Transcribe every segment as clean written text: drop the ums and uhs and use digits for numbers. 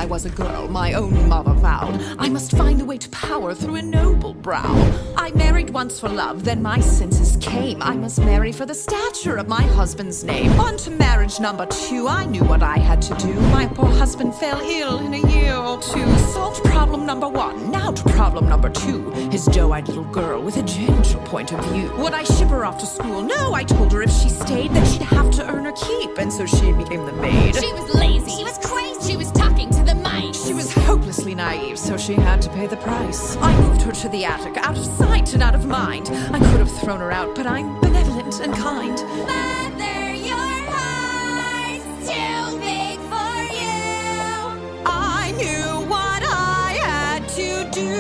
was a girl, my own mother vowed I must find the way to power through a noble brow. I married once for love, then my senses came. I must marry for the stature of my husband's name. On to marriage number 2, I knew what I had to do. My poor husband fell ill in a year or 2. Solved problem number 1, now to problem number 2. His doe-eyed little girl with a gentle point of view. Would I ship her off to school? No, I told her if she stayed, then she'd have to earn her keep, and so she became the maid. She was lazy, she was crazy, she was talking to the mice. She was hopelessly naive, so she had to pay the price. I moved her to the attic, out of sight and out of mind. I could have thrown her out, but I'm benevolent and kind. Mother, your heart's too big for you. I knew what I had to do.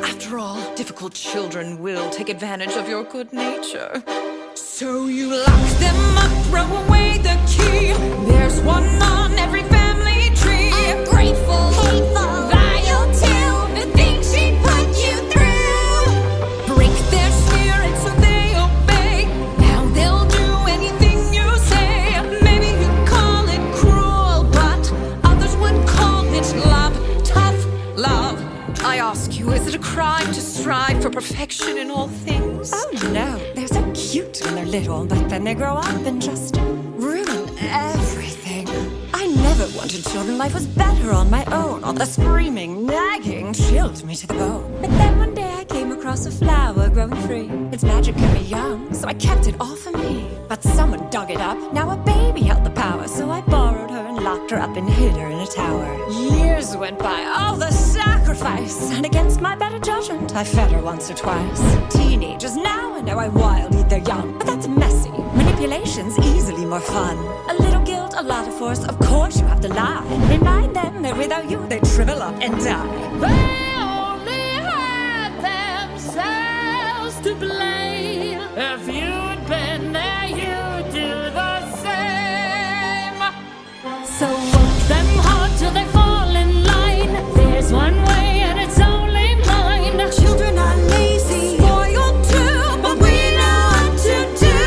After all, difficult children will take advantage of your good nature. So you lock them up, throw away the key. There's one on every family tree. Ungrateful, hateful, vile too. The things she put you through. Break their spirit so they obey. Now they'll do anything you say. Maybe you call it cruel, but others would call it love. Tough love. I ask you, is it a crime to strive for perfection in all things? Oh no, they're so cute when they're little, but then they grow up and just ruin everything. I never wanted children, life was better on my own. All the screaming, nagging chilled me to the bone. But then one day I came across a flower growing free. Its magic kept me young, so I kept it all for me. But someone dug it up, now a baby held the power. So I borrowed her and locked her up and hid her in a tower. Years went by, all the sacrifice, and against my better judgment, I fed her once or twice. Teenagers now, I know I wild eat their young, but that's messy. Manipulation's easily more fun. A little guilt, a lot of force, of course you have to lie. Remind them that without you, they shrivel up and die. They only had themselves to blame. If you'd been there, you'd do the same. So work them hard till they fall in line. There's one way and it's only mine. Children are lazy, spoiled too, but we know what to do.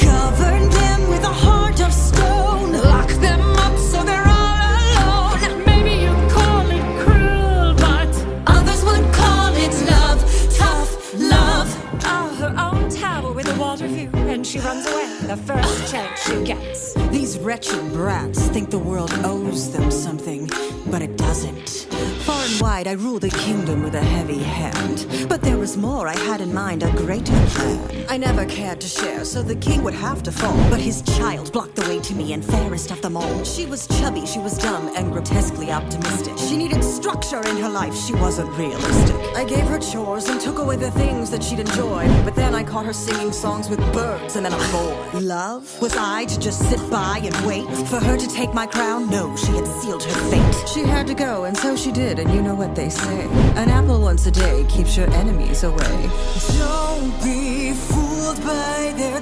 Govern them with a heart of stone. Lock them up so they're all alone. Maybe you call it cruel, but Others would call it love, tough love. Oh, her own tower with a water view, and she runs away the first chance she gets. These wretched brats think the world owes them something, but it doesn't. Far and wide I rule the kingdom with a heavy hand, but there was more I had in mind, a greater plan. I never cared to share, so the king would have to fall, but his child blocked the way to me, and fairest of them all. She was chubby, she was dumb, and grotesquely optimistic. She needed structure in her life, she wasn't realistic. I gave her chores and took away the things that she'd enjoy, but then I caught her singing songs with birds and then a boy. Love? Was I to just sit by and wait for her to take my crown? No, she had sealed her fate. She had to go, and so she did, and you know what they say. An apple once a day keeps your enemies away. Don't be fooled by their